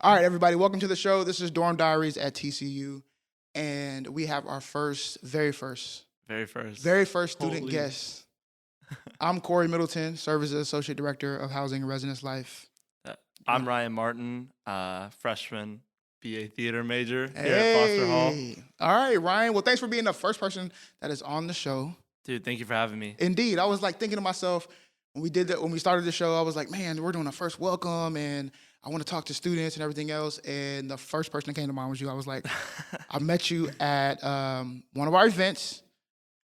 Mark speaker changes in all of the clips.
Speaker 1: All right, everybody, welcome to the show. This is Dorm Diaries at TCU, and we have our very first student
Speaker 2: Holy.
Speaker 1: guest. I'm Corey Middleton, serve as the Associate Director of Housing and Residence Life.
Speaker 2: I'm Ryan Martin, freshman BA theater major here at Foster Hall.
Speaker 1: All right, Ryan. Well, thanks for being the first person that is on the show.
Speaker 2: Dude, thank you for having me.
Speaker 1: Indeed, I was like thinking to myself when we started the show. I was like, man, we're doing a first welcome, and I want to talk to students and everything else. And the first person that came to mind was you. I was like, I met you at one of our events.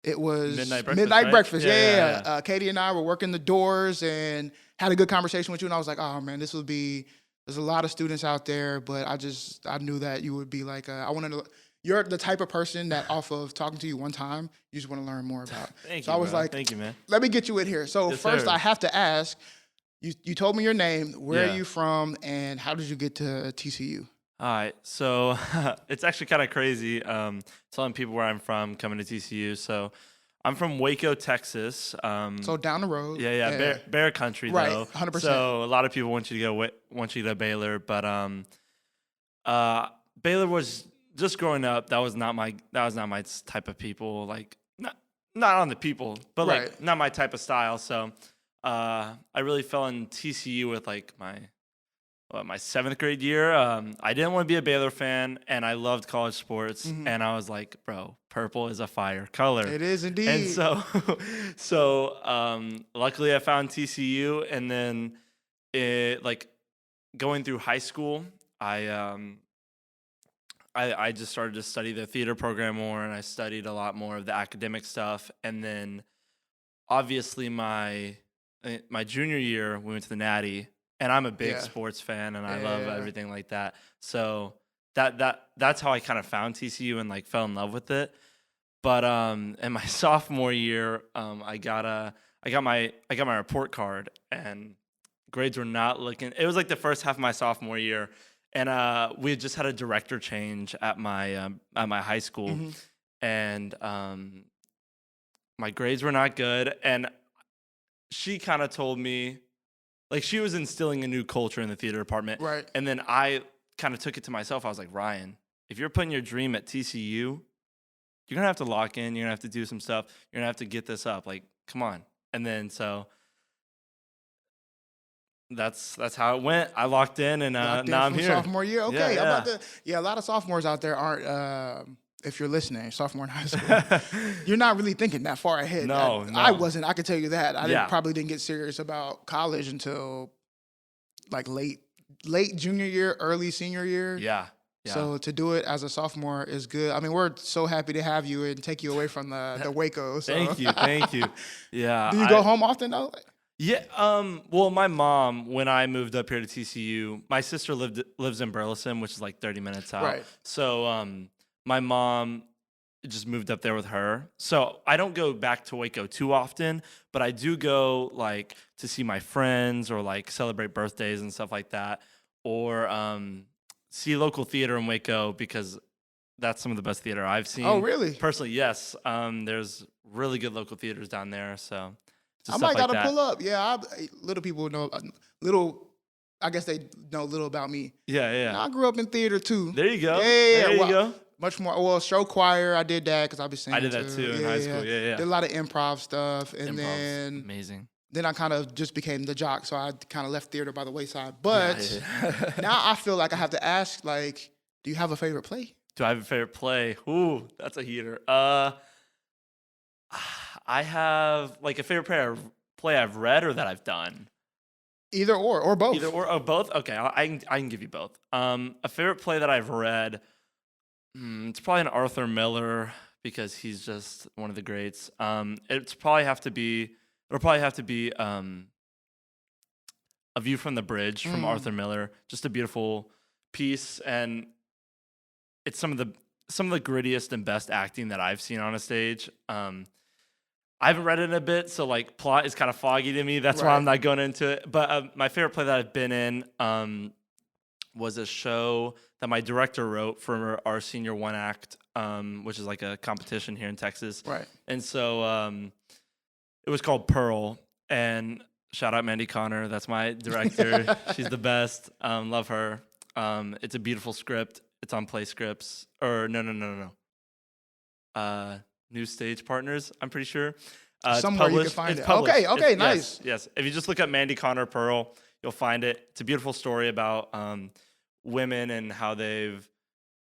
Speaker 1: It was
Speaker 2: Midnight
Speaker 1: breakfast.
Speaker 2: Right?
Speaker 1: Yeah. Katie and I were working the doors and had a good conversation with you. And I was like, oh man, there's a lot of students out there, but I knew that you would be like, you're the type of person that off of talking to you one time, you just want to learn more about.
Speaker 2: Thank
Speaker 1: so
Speaker 2: you,
Speaker 1: I was
Speaker 2: bro.
Speaker 1: like,
Speaker 2: thank you, man.
Speaker 1: let me get you in here. So
Speaker 2: Yes,
Speaker 1: first
Speaker 2: sir.
Speaker 1: I have to ask, you told me your name, where
Speaker 2: Yeah.
Speaker 1: are you from, and how did you get to TCU?
Speaker 2: All right, so it's actually kind of crazy telling people where I'm from coming to TCU. So I'm from Waco, Texas.
Speaker 1: So down the road.
Speaker 2: Yeah. Bear country,
Speaker 1: Right,
Speaker 2: though.
Speaker 1: 100%.
Speaker 2: So a lot of people want you to go Baylor, but Baylor was just growing up. That was not my type of people. Like not on the people, but
Speaker 1: Right.
Speaker 2: like not my type of style. So I really fell in TCU with like my seventh grade year. I didn't want to be a Baylor fan, and I loved college sports.
Speaker 1: Mhm.
Speaker 2: And I was like, bro, purple is a fire color.
Speaker 1: It is indeed.
Speaker 2: And so luckily I found TCU, and then going through high school, I just started to study the theater program more, and I studied a lot more of the academic stuff. And then obviously my junior year, we went to the Natty, and I'm a big
Speaker 1: Yeah.
Speaker 2: sports fan, and I
Speaker 1: Yeah.
Speaker 2: love everything like that. So that's how I kind of found TCU and like fell in love with it. But in my sophomore year, I got my report card, and grades were not looking. It was like the first half of my sophomore year, and we had just had a director change at my high school,
Speaker 1: Mhm.
Speaker 2: and my grades were not good. And she kind of told me, like, she was instilling a new culture in the theater department,
Speaker 1: Right.
Speaker 2: and then I kind of took it to myself. I was like, Ryan, if you're putting your dream at TCU, you're gonna have to lock in. You're gonna have to do some stuff. You're gonna have to get this up. Like, come on. And then so that's how it went. I locked in, and
Speaker 1: Locked in
Speaker 2: now I'm
Speaker 1: from
Speaker 2: here.
Speaker 1: sophomore year. Okay.
Speaker 2: Yeah.
Speaker 1: A lot of sophomores out there aren't, if you're listening, sophomore in high school, you're not really thinking that far ahead.
Speaker 2: No.
Speaker 1: I wasn't. I can tell you that.
Speaker 2: Yeah.
Speaker 1: Probably didn't get serious about college until like late junior year, early senior year.
Speaker 2: Yeah.
Speaker 1: So to do it as a sophomore is good. I mean, we're so happy to have you and take you away from the Waco. So.
Speaker 2: Thank you. Yeah.
Speaker 1: Do you go home often though?
Speaker 2: Yeah. Well, my mom, when I moved up here to TCU, my sister lives in Burleson, which is like 30 minutes out.
Speaker 1: Right.
Speaker 2: So my mom just moved up there with her. So I don't go back to Waco too often, but I do go like to see my friends or like celebrate birthdays and stuff like that, or see local theater in Waco, because that's some of the best theater I've seen.
Speaker 1: Oh, really?
Speaker 2: Personally, yes. There's really good local theaters down there. So
Speaker 1: I might gotta pull up. Yeah, little people know I guess they know little about me.
Speaker 2: Yeah.
Speaker 1: I grew up in theater too.
Speaker 2: There you go.
Speaker 1: Yeah.
Speaker 2: There you
Speaker 1: Well,
Speaker 2: go.
Speaker 1: Much more. Well, show choir, I did that because I've been singing.
Speaker 2: I did that too in high school. Yeah.
Speaker 1: Did a lot of improv stuff, and
Speaker 2: Improv's amazing.
Speaker 1: then I kind of just became the jock, so I kind of left theater by the wayside. But now I feel like I have to ask, like, do you have a favorite play?
Speaker 2: Do I have a favorite play? Ooh, that's a heater. I have like a favorite play I've read or that I've done.
Speaker 1: Either or both.
Speaker 2: Either or, both. Okay, I can give you both. A favorite play that I've read. It's probably an Arthur Miller, because he's just one of the greats. It'll probably have to be A View from the Bridge from Arthur Miller. Just a beautiful piece, and it's some of the grittiest and best acting that I've seen on a stage. I haven't read it in a bit, so like plot is kind of foggy to me. That's why I'm not going into it. But my favorite play that I've been in was a show that my director wrote for our senior one act, which is like a competition here in Texas.
Speaker 1: Right.
Speaker 2: And so it was called Pearl. And shout out Mandy Connor. That's my director. She's the best. Love her. It's a beautiful script. It's on Play Scripts. Or no. New Stage Partners, I'm pretty sure. It's
Speaker 1: Somewhere you can
Speaker 2: published.
Speaker 1: find
Speaker 2: It's
Speaker 1: it.
Speaker 2: published.
Speaker 1: Okay, okay,
Speaker 2: Yes,
Speaker 1: nice.
Speaker 2: yes. If you just look up Mandy Connor Pearl, you'll find it. It's a beautiful story about women and how they've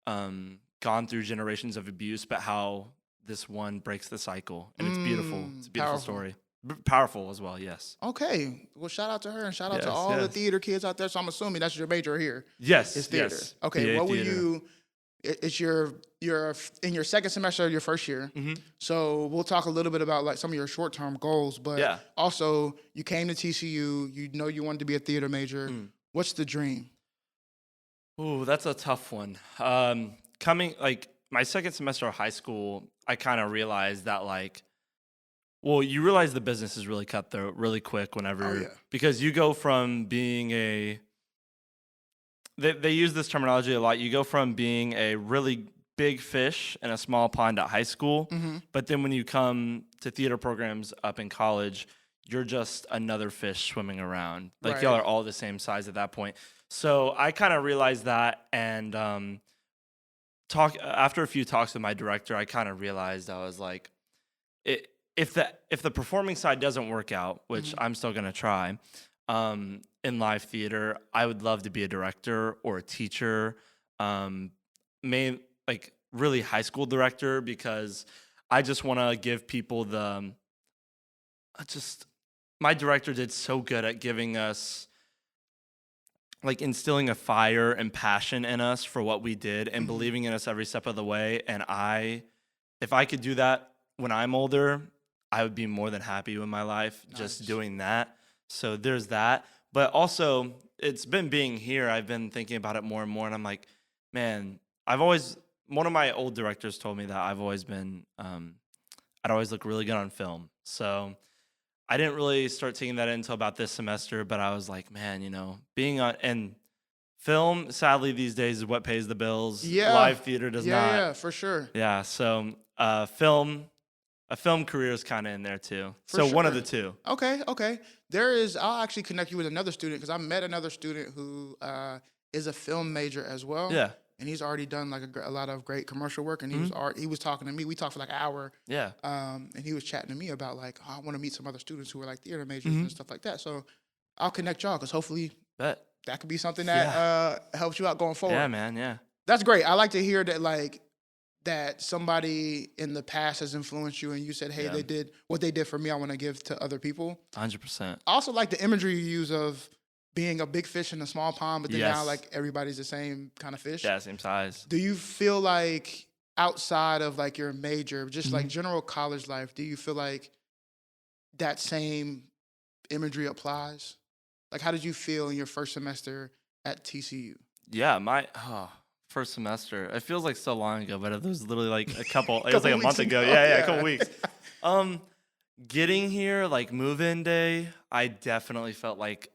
Speaker 2: gone through generations of abuse, but how this one breaks the cycle. And it's beautiful. It's a beautiful
Speaker 1: Powerful.
Speaker 2: story. Powerful as well, yes.
Speaker 1: Okay. Well, shout out to her and shout out to
Speaker 2: Yes,
Speaker 1: all the
Speaker 2: yes.
Speaker 1: theater kids out there. So I'm assuming that's your major here.
Speaker 2: Yes,
Speaker 1: Is theater.
Speaker 2: yes.
Speaker 1: Okay.
Speaker 2: BA
Speaker 1: What were
Speaker 2: theater.
Speaker 1: you? It's your in your second semester of your first year. So we'll talk a little bit about like some of your short term goals, but
Speaker 2: Yeah.
Speaker 1: also you came to TCU. You know you wanted to be a theater major. What's the dream?
Speaker 2: Ooh, that's a tough one. Coming like my second semester of high school, I kind of realized that you realize the business is really cutthroat really quick whenever because you go from being they use this terminology a lot. You go from being a really big fish in a small pond at high school, but then when you come to theater programs up in college, you're just another fish swimming around. Like y'all are all the same size at that point. So I kind of realized that, and after a few talks with my director, I kind of realized I was like, if the performing side doesn't work out, which I'm still gonna try, in live theater, I would love to be a director or a teacher, really high school director, because I just want to give people my director did so good at giving us like instilling a fire and passion in us for what we did and believing in us every step of the way. And if I could do that when I'm older, I would be more than happy with my life just doing that. So there's that. But also, it's been being here, I've been thinking about it more and more, and I'm like, man, one of my old directors told me that I've always been, I'd always look really good on film. So I didn't really start taking that in until about this semester, but I was like, man, being on, and film, sadly, these days is what pays the bills.
Speaker 1: Yeah.
Speaker 2: Live theater does not.
Speaker 1: Yeah, for sure.
Speaker 2: Yeah, so a film career is kind of in there too.
Speaker 1: For
Speaker 2: One of
Speaker 1: sure.
Speaker 2: the two.
Speaker 1: Okay. I'll actually connect you with another student because I met another student who is a film major as well.
Speaker 2: Yeah.
Speaker 1: And he's already done like a lot of great commercial work. And he was talking to me. We talked for like an hour.
Speaker 2: Yeah.
Speaker 1: And he was chatting to me about like, I want to meet some other students who are like theater majors and stuff like that. So I'll connect y'all because hopefully that could be something that helps you out going forward.
Speaker 2: Yeah, man. Yeah.
Speaker 1: That's great. I like to hear that that somebody in the past has influenced you and you said, hey, they did what they did for me, I want to give to other people.
Speaker 2: 100%.
Speaker 1: I also like the imagery you use of being a big fish in a small pond, but then now
Speaker 2: Yes.
Speaker 1: everybody's the same kind of fish.
Speaker 2: Yeah, same size.
Speaker 1: Do you feel like outside of your major, just like general college life, do you feel like that same imagery applies? Like, how did you feel in your first semester at TCU?
Speaker 2: Yeah, my first semester. It feels like so long ago, but it was literally like a couple. It was like a month ago. Yeah, a couple weeks. Getting here, move-in day, I definitely felt like,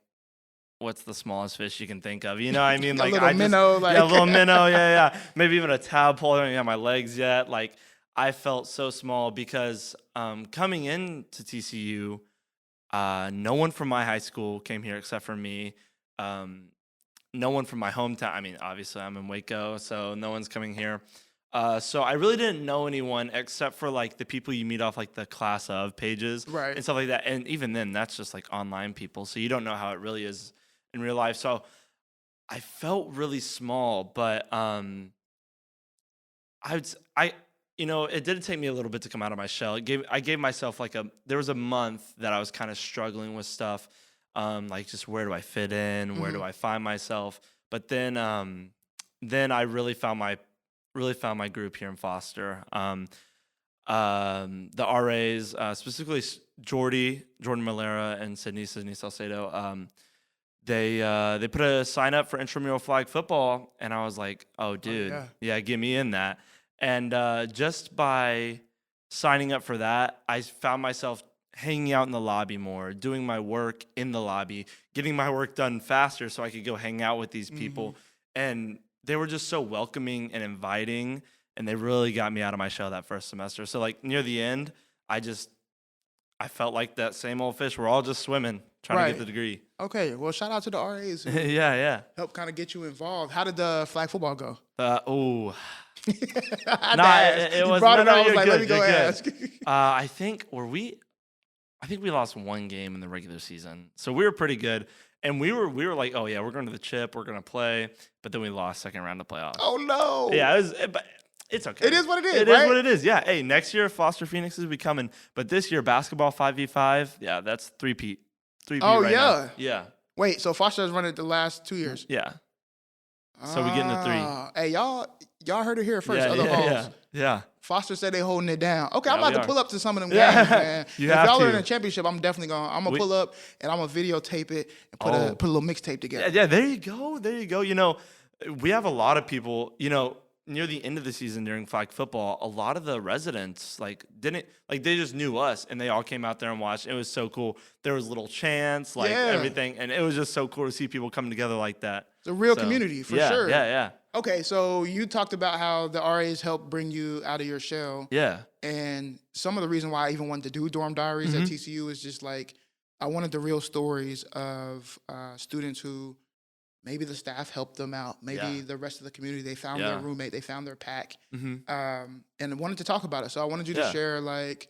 Speaker 2: what's the smallest fish you can think of? You know what I mean?
Speaker 1: A little minnow.
Speaker 2: Yeah, a little minnow. Yeah. Maybe even a tadpole. I don't even have my legs yet. I felt so small because coming into TCU, no one from my high school came here except for me. No one from my hometown. I mean, obviously, I'm in Waco, so no one's coming here. So I really didn't know anyone except for the people you meet off the class of pages and stuff like that. And even then, that's just online people, so you don't know how it really is in real life. So I felt really small, but it did take me a little bit to come out of my shell. I gave myself there was a month that I was kind of struggling with stuff, just where do I fit in, where do I find myself. But then I really found my group here in Foster. The RAs, specifically Jordan Malera and Sydney Salcedo, they put a sign up for intramural flag football, and I was like, oh, dude, yeah, get me in that. And just by signing up for that, I found myself hanging out in the lobby more, doing my work in the lobby, getting my work done faster so I could go hang out with these people. And they were just so welcoming and inviting, and they really got me out of my shell that first semester. So near the end, I felt like that same old fish. We're all just swimming, trying to
Speaker 1: Right.
Speaker 2: get the degree.
Speaker 1: Okay. Well, shout out to the RAs who
Speaker 2: Yeah.
Speaker 1: helped kind of get you involved. How did the flag football go?
Speaker 2: Oh,
Speaker 1: I had to
Speaker 2: nah,
Speaker 1: ask.
Speaker 2: it
Speaker 1: You
Speaker 2: was
Speaker 1: brought
Speaker 2: no,
Speaker 1: it
Speaker 2: no,
Speaker 1: up. I was
Speaker 2: you're
Speaker 1: like,
Speaker 2: good.
Speaker 1: let me go
Speaker 2: You're good.
Speaker 1: ask.
Speaker 2: I think we lost one game in the regular season, so we were pretty good. And we were like, oh yeah, we're going to the chip, we're gonna play, but then we lost second round of playoffs.
Speaker 1: Oh no.
Speaker 2: Yeah, but it's okay.
Speaker 1: It is what it is.
Speaker 2: It
Speaker 1: right?
Speaker 2: is what it is. Yeah. Hey, next year Foster Phoenixes will be coming, but this year basketball 5v5. Yeah, that's three-peat.
Speaker 1: Oh,
Speaker 2: right
Speaker 1: yeah.
Speaker 2: now. Yeah.
Speaker 1: Wait, so Foster has run it the last 2 years.
Speaker 2: Yeah. So we get into 3.
Speaker 1: Hey, y'all heard it here first.
Speaker 2: Yeah,
Speaker 1: Other halls.
Speaker 2: yeah.
Speaker 1: Foster said they holding it down. Okay, I'm
Speaker 2: Yeah,
Speaker 1: about
Speaker 2: we
Speaker 1: to
Speaker 2: are.
Speaker 1: pull up to some of them
Speaker 2: Yeah.
Speaker 1: games, man.
Speaker 2: You
Speaker 1: If
Speaker 2: have
Speaker 1: y'all are
Speaker 2: to.
Speaker 1: in a championship, I'm gonna pull up and I'm gonna videotape it and put a little mixtape together.
Speaker 2: Yeah, there you go. There you go. You know, we have a lot of people, you know, near the end of the season during flag football, a lot of the residents they just knew us and they all came out there and watched. It was so cool. There was little chants, everything, and it was just so cool to see people come together like that.
Speaker 1: It's a real community for sure.
Speaker 2: Yeah.
Speaker 1: Okay, so you talked about how the RAs helped bring you out of your shell.
Speaker 2: Yeah.
Speaker 1: And some of the reason why I even wanted to do Dorm Diaries at TCU is just like I wanted the real stories of students who maybe the staff helped them out. Maybe the rest of the community, they found their roommate, they found their pack. And I wanted to talk about it. So I wanted you to share, like,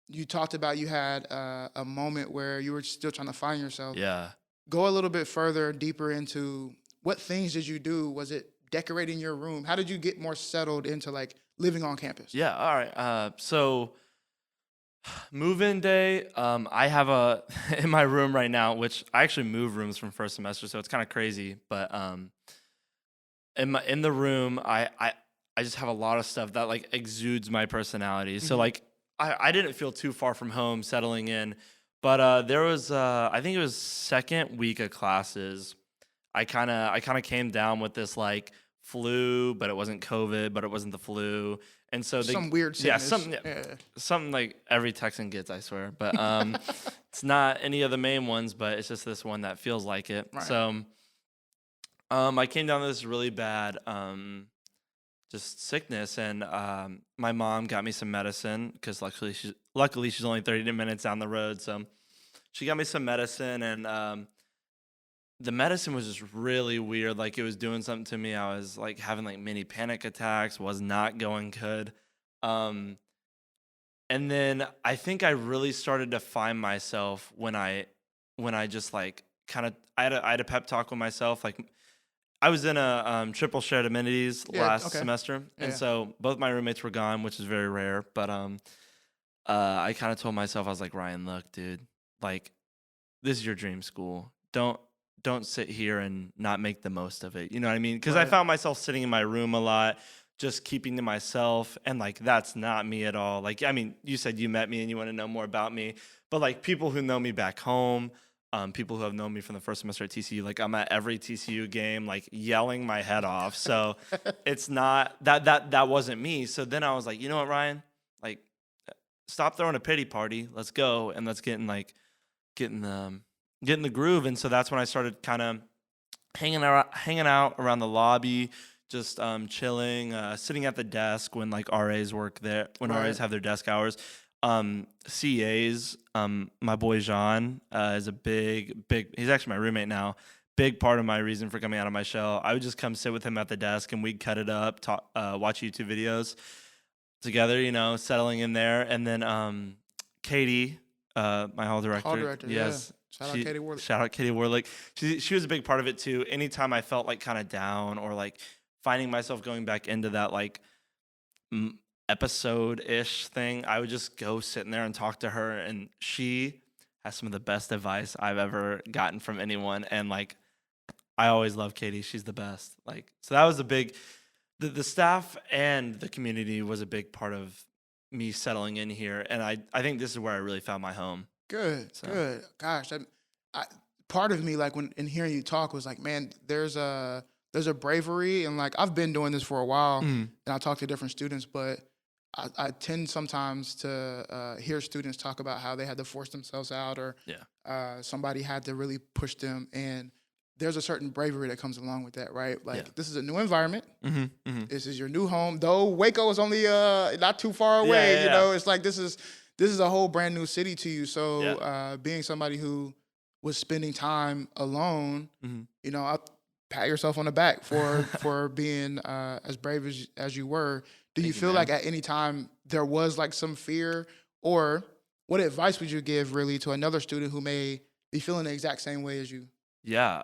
Speaker 1: you talked about you had a moment where you were still trying to find yourself.
Speaker 2: Yeah.
Speaker 1: Go a little bit further, deeper into what things did you do? Was it decorating your room? How did you get more settled into, like, living on campus?
Speaker 2: Yeah. All right. So move-in day, I have in my room right now, which I actually moved rooms from first semester, so it's kind of crazy. But in the room, I just have a lot of stuff that like exudes my personality. So like I didn't feel too far from home settling in, but there was I think it was second week of classes. I kind of came down with this like flu, but it wasn't COVID, but it wasn't the flu. And so
Speaker 1: Some weird sickness.
Speaker 2: something like every Texan gets, I swear. But it's not any of the main ones, but it's just this one that feels like it.
Speaker 1: Right.
Speaker 2: So I came down with this really bad just sickness, and my mom got me some medicine because luckily she's only 30 minutes down the road. So she got me some medicine, and the medicine was just really weird. Like it was doing something to me. I was like having like mini panic attacks, was not going good. And then I think I really started to find myself when I just like kind of, I had a pep talk with myself. Like I was in a triple shared amenities last semester. And so both my roommates were gone, which is very rare. But I kind of told myself, I was like, Ryan, look, dude, like this is your dream school. Don't sit here and not make the most of it. You know what I mean? Because I found myself sitting in my room a lot, just keeping to myself. And like, that's not me at all. Like, I mean, you said you met me and you want to know more about me. But like people who know me back home, people who have known me from the first semester at TCU, like I'm at every TCU game, like yelling my head off. So it's not, that wasn't me. So then I was like, you know what, Ryan? Like, stop throwing a pity party. Let's go. And let's get in the groove. And so that's when I started kind of hanging out around the lobby, just chilling, sitting at the desk when like RAs work there, when RAs have their desk hours. CAs, my boy Jean is a big, he's actually my roommate now. Big part of my reason for coming out of my shell. I would just come sit with him at the desk and we'd cut it up, talk, watch YouTube videos together, you know, settling in there. And then Katie, my hall director. Yes.
Speaker 1: Shout out Katie Warlick.
Speaker 2: Shout out Katie Warlick. She was a big part of it too. Anytime I felt like kind of down or like finding myself going back into that like episode-ish thing, I would just go sit in there and talk to her. And she has some of the best advice I've ever gotten from anyone. And like, I always love Katie. She's the best. Like, so that was a big, the staff and the community was a big part of me settling in here. And I think this is where I really found my home.
Speaker 1: Good. Gosh, part of me, like when in hearing you talk, was like, man, there's a bravery, and like I've been doing this for a while, and I talk to different students, but I tend sometimes to hear students talk about how they had to force themselves out, or somebody had to really push them, and there's a certain bravery that comes along with that, right? Like this is a new environment. This is your new home, though Waco is only not too far away. You know, it's like this is a whole brand new city to you. So being somebody who was spending time alone,
Speaker 2: Mm-hmm.
Speaker 1: you know, I pat yourself on the back for being as brave as you were. Do you
Speaker 2: Thank you,
Speaker 1: feel
Speaker 2: man.
Speaker 1: like at any time there was like some fear, or what advice would you give really to another student who may be feeling the exact same way as you?
Speaker 2: Yeah,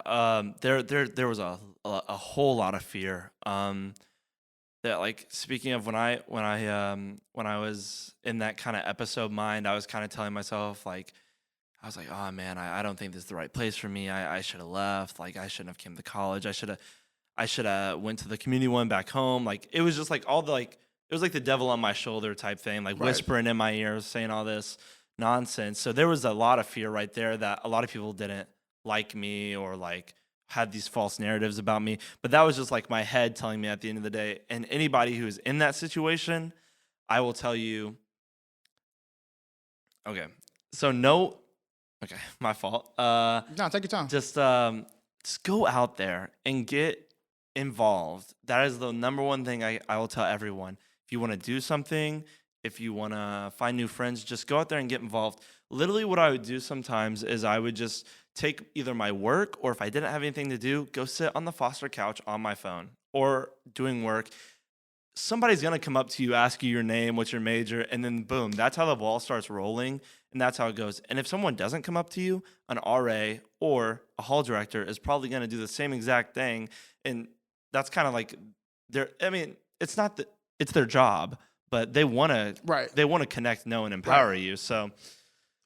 Speaker 2: there was a whole lot of fear. That like speaking of when I was in that kind of episode mind, I was kind of telling myself like I was like, oh man, I don't think this is the right place for me. I should have left. Like I shouldn't have came to college. I should have went to the community one back home. Like it was just like all the like it was like the devil on my shoulder type thing, like
Speaker 1: Right.
Speaker 2: whispering in my ears, saying all this nonsense. So there was a lot of fear right there that a lot of people didn't like me or like had these false narratives about me. But that was just like my head telling me at the end of the day. And anybody who's in that situation, I will tell you, okay. So no, okay, my fault.
Speaker 1: No, take your time.
Speaker 2: Just go out there and get involved. That is the number one thing I will tell everyone. If you want to do something, if you want to find new friends, just go out there and get involved. Literally what I would do sometimes is I would just take either my work or if I didn't have anything to do, go sit on the foster couch on my phone or doing work. Somebody's going to come up to you, ask you your name, what's your major, and then boom, that's how the ball starts rolling, and that's how it goes. And if someone doesn't come up to you, an RA or a hall director is probably going to do the same exact thing, and that's kind of like it's not that it's their job, but they want
Speaker 1: Right.
Speaker 2: to connect, know, and empower you. So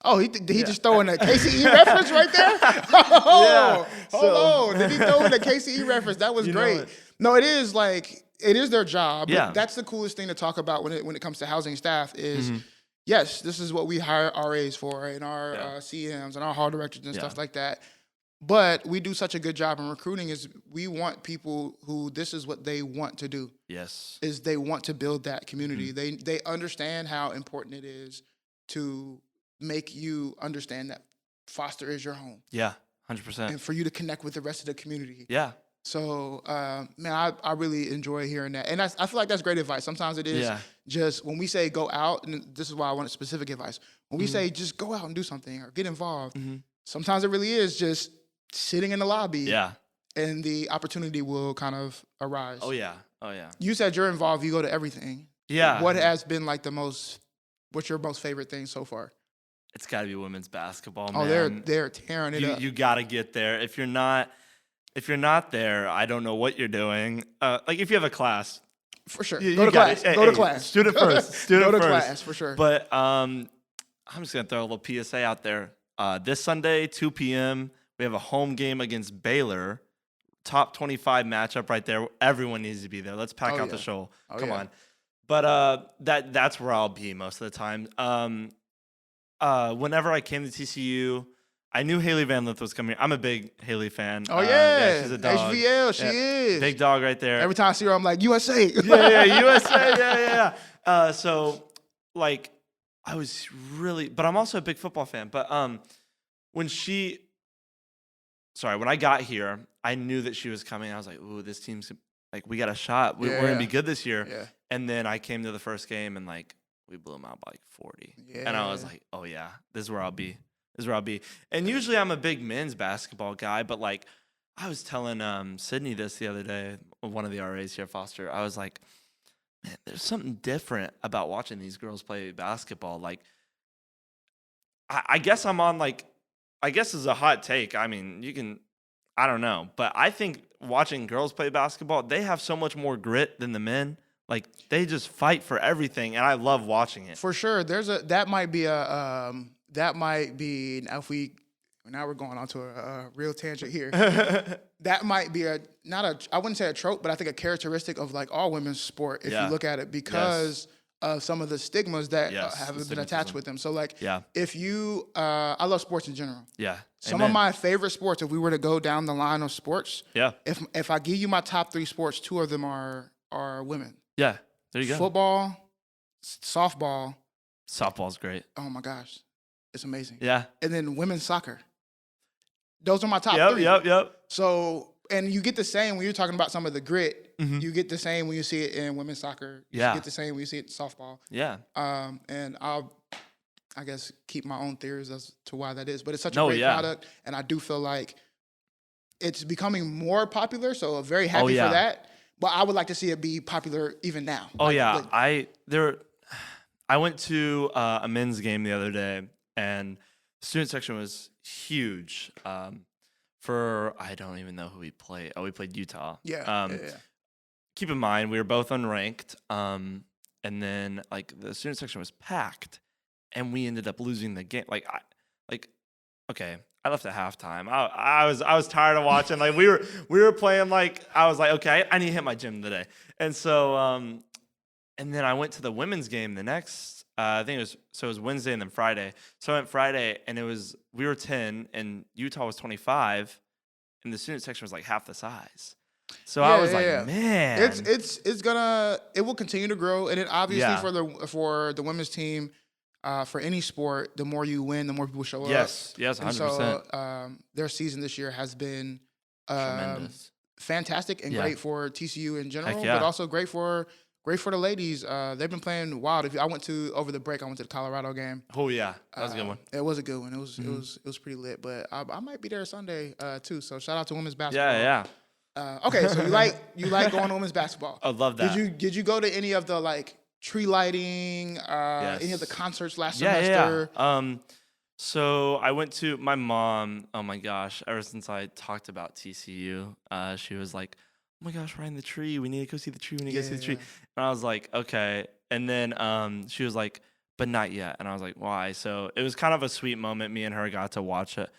Speaker 1: Oh, he just throwing a KCE reference right there? Oh,
Speaker 2: Yeah.
Speaker 1: hold on. Did he throw in a KCE reference? That was
Speaker 2: You know
Speaker 1: great.
Speaker 2: it.
Speaker 1: No, it is like, it is their job. But
Speaker 2: Yeah.
Speaker 1: that's the coolest thing to talk about when it comes to housing staff is,
Speaker 2: Mhm.
Speaker 1: yes, this is what we hire RAs for and our
Speaker 2: Yeah.
Speaker 1: CMs and our hall directors and
Speaker 2: Yeah.
Speaker 1: stuff like that. But we do such a good job in recruiting is we want people who this is what they want to do.
Speaker 2: Yes.
Speaker 1: Is they want to build that community.
Speaker 2: Mm-hmm.
Speaker 1: They understand how important it is to make you understand that Foster is your home
Speaker 2: Yeah. 100%.
Speaker 1: and for you to connect with the rest of the community.
Speaker 2: Yeah.
Speaker 1: So, man, I really enjoy hearing that. And I feel like that's great advice. Sometimes it is
Speaker 2: Yeah.
Speaker 1: just when we say go out, and this is why I wanted specific advice. When we say just go out and do something or get involved, sometimes it really is just sitting in the lobby
Speaker 2: Yeah.
Speaker 1: and the opportunity will kind of arise.
Speaker 2: Oh yeah. Oh yeah.
Speaker 1: You said you're involved, you go to everything.
Speaker 2: Yeah.
Speaker 1: What has been like what's your most favorite thing so far?
Speaker 2: It's got to be women's basketball,
Speaker 1: Oh,
Speaker 2: man.
Speaker 1: they're tearing it up.
Speaker 2: You got to get there. If you're not there, I don't know what you're doing. Like if you have a class,
Speaker 1: For sure.
Speaker 2: you
Speaker 1: Go to
Speaker 2: got
Speaker 1: class.
Speaker 2: it.
Speaker 1: Go to
Speaker 2: Hey,
Speaker 1: class.
Speaker 2: student first. Student
Speaker 1: Go to
Speaker 2: first.
Speaker 1: class for sure.
Speaker 2: But I'm just gonna throw a little PSA out there. This Sunday, 2 p.m., we have a home game against Baylor. Top 25 matchup right there. Everyone needs to be there. Let's pack
Speaker 1: Oh,
Speaker 2: out the
Speaker 1: yeah.
Speaker 2: show.
Speaker 1: Oh,
Speaker 2: Come
Speaker 1: yeah.
Speaker 2: on. But that's where I'll be most of the time. Whenever I came to TCU, I knew Haley Van Lith was coming. I'm a big Haley fan.
Speaker 1: Oh yeah,
Speaker 2: she's a dog.
Speaker 1: HVL, she
Speaker 2: Yeah,
Speaker 1: is.
Speaker 2: Big dog right there.
Speaker 1: Every time I see her, I'm like USA.
Speaker 2: yeah, USA, yeah. So like, I was really, but I'm also a big football fan. But when I got here, I knew that she was coming. I was like, ooh, this team's like, we got a shot. We're gonna be good this year.
Speaker 1: Yeah.
Speaker 2: And then I came to the first game and like we blew them out by like 40. And I was
Speaker 1: Yeah.
Speaker 2: like, oh yeah, this is where I'll be. And usually I'm a big men's basketball guy, but like I was telling Sydney this the other day, one of the RAs here, Foster. I was like, man, there's something different about watching these girls play basketball. Like, I guess I'm on like, I guess is a hot take. I mean, I don't know, but I think watching girls play basketball, they have so much more grit than the men. Like they just fight for everything, and I love watching it.
Speaker 1: For sure. That might be now we're going on to a real tangent here. That might be I wouldn't say a trope, but I think a characteristic of like all women's sport if
Speaker 2: Yeah.
Speaker 1: you look at it because of some of the stigmas that
Speaker 2: Yes,
Speaker 1: have
Speaker 2: the
Speaker 1: been attached
Speaker 2: stigmatism.
Speaker 1: with them. So like
Speaker 2: Yeah.
Speaker 1: if you I love sports in general.
Speaker 2: Yeah.
Speaker 1: Some
Speaker 2: Amen.
Speaker 1: of my favorite sports, if we were to go down the line of sports,
Speaker 2: Yeah.
Speaker 1: if I give you my top 3 sports, 2 of them are women.
Speaker 2: Yeah. There you go.
Speaker 1: Football, softball.
Speaker 2: Softball's great.
Speaker 1: Oh my gosh, it's amazing.
Speaker 2: Yeah.
Speaker 1: And then women's soccer. Those are my top 3.
Speaker 2: Yep.
Speaker 1: So, and you get the same when you're talking about some of the grit.
Speaker 2: Mhm.
Speaker 1: You get the same when you see it in women's soccer. You
Speaker 2: Yeah.
Speaker 1: get the same when you see it in softball.
Speaker 2: Yeah.
Speaker 1: And I'll I guess, keep my own theories as to why that is. But it's such a
Speaker 2: No,
Speaker 1: great
Speaker 2: yeah.
Speaker 1: product, and I do feel like it's becoming more popular. So I'm very
Speaker 2: Oh,
Speaker 1: happy for
Speaker 2: yeah.
Speaker 1: that. But I would like to see it be popular even now.
Speaker 2: Oh, yeah.
Speaker 1: Like,
Speaker 2: I went to a men's game the other day, and the student section was huge. I don't even know who we played. Oh, we played Utah.
Speaker 1: yeah.
Speaker 2: Keep in mind, we were both unranked. And then like the student section was packed, and we ended up losing the game. Okay, I left at halftime. I was tired of watching. Like we were playing. Like I was like, okay, I need to hit my gym today. And so and then I went to the women's game the next. I think it was Wednesday and then Friday. So I went Friday, and we were 10, and Utah was 25, and the student section was like half the size. So I was like, man,
Speaker 1: it will continue to grow, and it obviously
Speaker 2: Yeah.
Speaker 1: for the women's team, for any sport, the more you win, the more people show up.
Speaker 2: yes,
Speaker 1: And
Speaker 2: 100%.
Speaker 1: so their season this year has been
Speaker 2: Tremendous.
Speaker 1: fantastic and
Speaker 2: Yeah.
Speaker 1: great for TCU in general,
Speaker 2: yeah.
Speaker 1: but also great for the ladies. They've been playing wild. Over the break, I went to the Colorado game.
Speaker 2: Oh yeah, that was a good one.
Speaker 1: It was a good one. It was pretty lit. But I might be there Sunday too. So shout out to women's basketball.
Speaker 2: Yeah.
Speaker 1: Okay, so you like going to women's basketball.
Speaker 2: I love that.
Speaker 1: Did you go to any of the like tree lighting, any of the
Speaker 2: Yes.
Speaker 1: concerts last
Speaker 2: Yeah.
Speaker 1: semester?
Speaker 2: So I went to my mom. Oh my gosh! Ever since I talked about TCU, she was like, "Oh my gosh, Ryan, the tree. We need to go see the tree. We need to go see the tree." And I was like, "Okay." And then she was like, "But not yet." And I was like, "Why?" So it was kind of a sweet moment. Me and her got to watch it.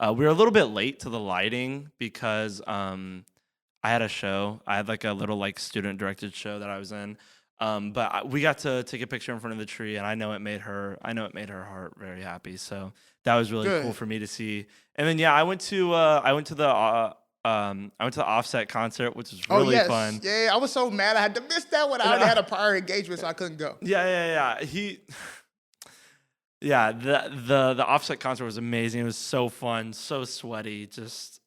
Speaker 2: We were a little bit late to the lighting because I had a show. I had like a little like student directed show that I was in. We got to take a picture in front of the tree, and I know it made her heart very happy. So that was really
Speaker 1: Good.
Speaker 2: cool for me to see. And then I went to the Offset concert, which was really fun.
Speaker 1: Yeah, I was so mad I had to miss that one. I already had a prior engagement, so I couldn't go.
Speaker 2: Yeah. The Offset concert was amazing. It was so fun, so sweaty. Just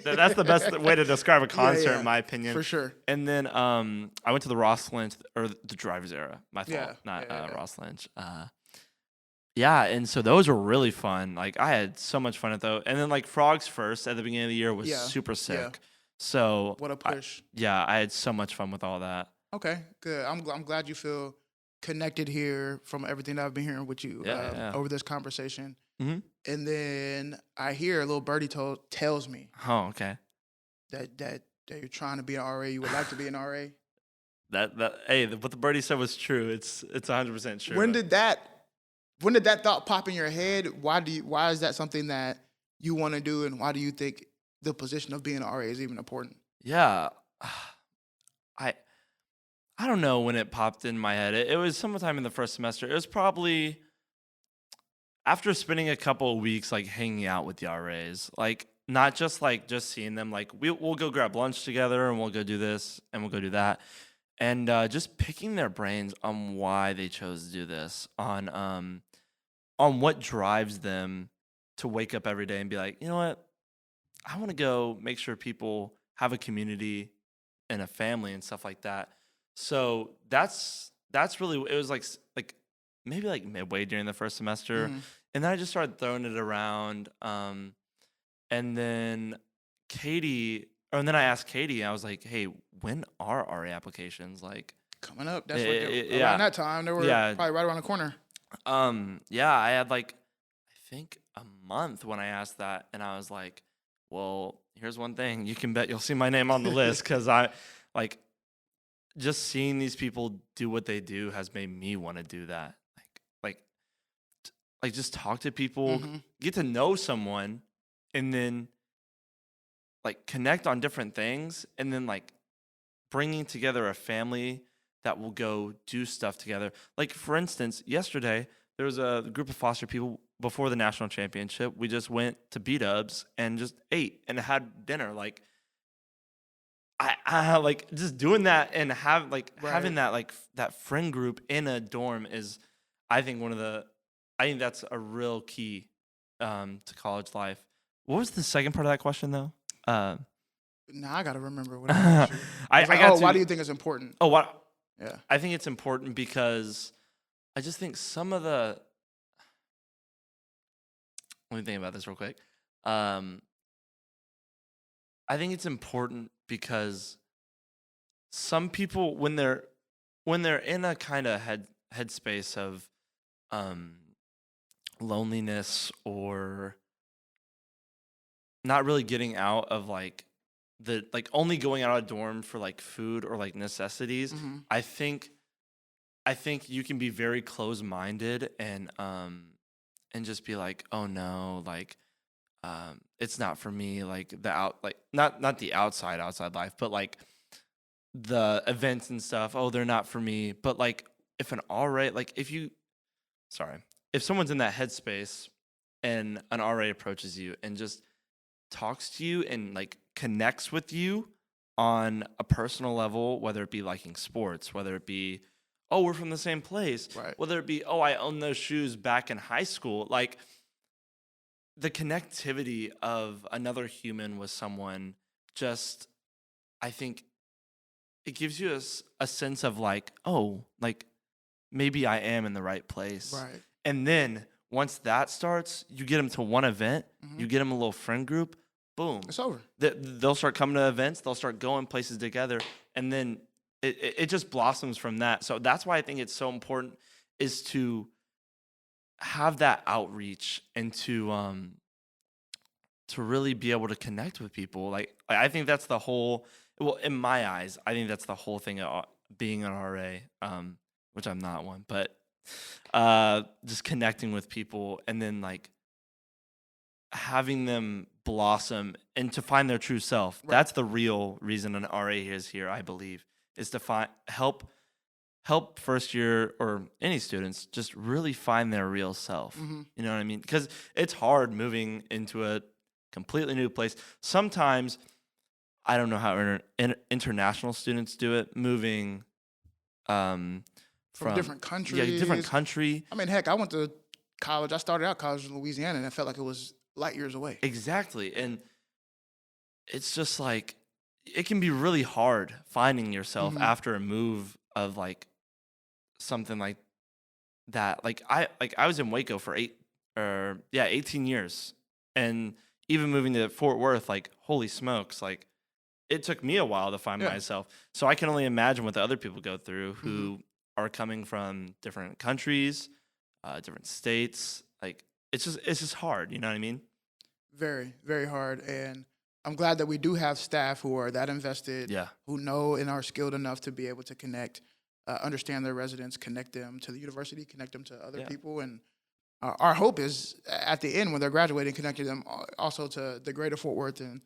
Speaker 2: that's the best way to describe a concert, in my opinion.
Speaker 1: For sure.
Speaker 2: And then I went to the Ross Lynch or the Driver's Era. My fault,
Speaker 1: Yeah,
Speaker 2: not
Speaker 1: yeah.
Speaker 2: Ross Lynch. And so those were really fun. Like I had so much fun at those. And then like Frogs First at the beginning of the year was super sick.
Speaker 1: Yeah.
Speaker 2: So
Speaker 1: What a push.
Speaker 2: I had so much fun with all that.
Speaker 1: Okay, good. I'm glad you feel connected here from everything that I've been hearing with you over this conversation.
Speaker 2: Mm-hmm.
Speaker 1: And then I hear a little birdie tells me
Speaker 2: Oh, okay.
Speaker 1: that you're trying to be an RA. You would like to be an RA.
Speaker 2: What the birdie said was true. It's 100% true.
Speaker 1: When did that thought pop in your head? Why is that something that you want to do, and why do you think the position of being an RA is even important?
Speaker 2: Yeah, I don't know when it popped in my head. It was sometime in the first semester. It was probably after spending a couple of weeks like hanging out with the RAs, like not just seeing them. Like we'll go grab lunch together, and we'll go do this and we'll go do that, and just picking their brains on why they chose to do this, on what drives them to wake up every day and be like, you know what, I want to go make sure people have a community and a family and stuff like that. So that's really, it was like maybe like midway during the first semester.
Speaker 1: Mhm.
Speaker 2: And then I just started throwing it around. And then I asked Katie, I was like, hey, when are RA applications? Like
Speaker 1: Coming up, that's
Speaker 2: yeah.
Speaker 1: around that time. They were probably right around the corner.
Speaker 2: I had like, I think a month when I asked that, and I was like, well, here's one thing. You can bet you'll see my name on the list, because I like just seeing these people do what they do has made me want to do that. Like just talk to people, get to know someone, and then like connect on different things, and then like bringing together a family that will go do stuff together. Like for instance, yesterday there was a group of foster people before the national championship. We just went to B-Dubs and just ate and had dinner. Like I like just doing that and having that like that friend group in a dorm is, I think that's a real key to college life. What was the second part of that question though?
Speaker 1: Now I gotta remember what I why do you think it's important?
Speaker 2: Oh, what?
Speaker 1: Yeah.
Speaker 2: I think it's important because I just think some of the let me think about this real quick. Um, I think it's important because some people, when they're in a kind of headspace of um, loneliness or not really getting out of like the like only going out of dorm for like food or like necessities,
Speaker 1: Hmm.
Speaker 2: I think you can be very close-minded and just be like, oh no, like it's not for me, like the out like not the outside life, but like the events and stuff. Oh, they're not for me. But like if an RA, like if someone's in that headspace and an RA approaches you and just talks to you and like connects with you on a personal level, whether it be liking sports, whether it be, oh, we're from the same place,
Speaker 1: Right.
Speaker 2: whether it be, oh, I own those shoes back in high school, like the connectivity of another human with someone just, I think it gives you a sense of like, oh, like maybe I am in the right place.
Speaker 1: Right.
Speaker 2: And then once that starts, you get them to one event,
Speaker 1: Hmm.
Speaker 2: you get them a little friend group, boom.
Speaker 1: It's over.
Speaker 2: They'll start coming to events, they'll start going places together, and then it just blossoms from that. So that's why I think it's so important is to have that outreach and to really be able to connect with people. Like I think that's the whole. Well, in my eyes, I think that's the whole thing of being an RA, which I'm not one, but just connecting with people and then like having them blossom and to find their true self.
Speaker 1: Right.
Speaker 2: That's the real reason an RA is here, I believe, is to help first year or any students just really find their real self.
Speaker 1: Hmm.
Speaker 2: You know what I mean? Because it's hard moving into a completely new place. Sometimes I don't know how international students do it, moving
Speaker 1: From different countries.
Speaker 2: yeah, different country.
Speaker 1: I mean, heck, I went to college. I started out college in Louisiana, and it felt like it was light years away.
Speaker 2: Exactly. And it's just like it can be really hard finding yourself
Speaker 1: Mhm.
Speaker 2: after a move of like something like that. Like I was in Waco for 18 years. And even moving to Fort Worth, like holy smokes, like it took me a while to find
Speaker 1: Yeah.
Speaker 2: myself. So I can only imagine what the other people go through
Speaker 1: Mm-hmm.
Speaker 2: who are coming from different countries, different states. Like it's just hard, you know what I mean?
Speaker 1: Very, very hard. And I'm glad that we do have staff who are that invested,
Speaker 2: Yeah.
Speaker 1: who know and are skilled enough to be able to connect, understand their residents, connect them to the university, connect them to other
Speaker 2: Yeah.
Speaker 1: people. And our hope is at the end when they're graduating, connecting them also to the greater Fort Worth and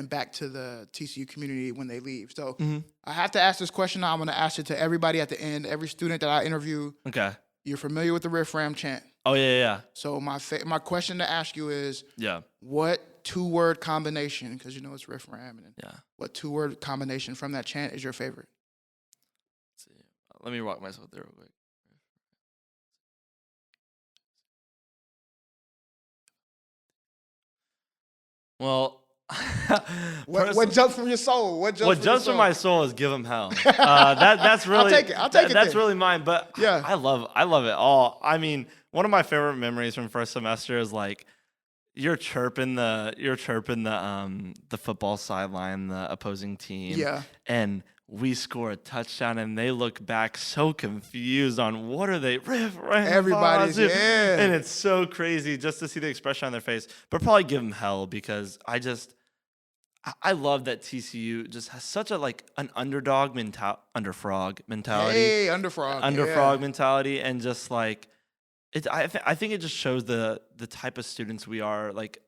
Speaker 1: back to the TCU community when they leave. So I have to ask this question now. I'm going to ask it to everybody at the end, every student that I interview.
Speaker 2: Okay.
Speaker 1: You're familiar with the Riff Ram chant.
Speaker 2: Oh yeah.
Speaker 1: So my question to ask you is,
Speaker 2: Yeah.
Speaker 1: what 2-word combination, because you know it's Riff Ram, and
Speaker 2: Yeah.
Speaker 1: what 2-word combination from that chant is your favorite?
Speaker 2: Let's see. Let me walk myself through real quick. Well,
Speaker 1: What jumps from your soul? What
Speaker 2: jumps from my soul is give them hell. That's really
Speaker 1: I'll take it
Speaker 2: That's
Speaker 1: then.
Speaker 2: really mine. But
Speaker 1: Yeah.
Speaker 2: I love it all. I mean, one of my favorite memories from first semester is like you're chirping the football sideline, the opposing team.
Speaker 1: Yeah.
Speaker 2: And we score a touchdown and they look back so confused on what are they riff ram
Speaker 1: Everybody's,
Speaker 2: positive.
Speaker 1: yeah.
Speaker 2: And it's so crazy just to see the expression on their face. But probably give them hell because I love that TCU just has such a like an underdog underfrog mentality.
Speaker 1: Hey, underfrog.
Speaker 2: Mentality, and just like it. I think it just shows the type of students we are, like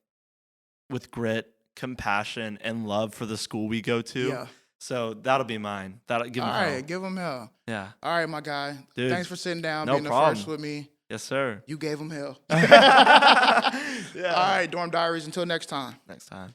Speaker 2: with grit, compassion, and love for the school we go to.
Speaker 1: Yeah.
Speaker 2: So that'll be mine. That'll give
Speaker 1: All
Speaker 2: them hell.
Speaker 1: right, give them hell.
Speaker 2: Yeah.
Speaker 1: All right, my guy.
Speaker 2: Dude,
Speaker 1: Thanks for sitting down,
Speaker 2: no
Speaker 1: being
Speaker 2: problem.
Speaker 1: the first with me.
Speaker 2: Yes, sir.
Speaker 1: You gave them hell.
Speaker 2: Yeah.
Speaker 1: All right, Dorm Diaries. Until next time.
Speaker 2: Next time.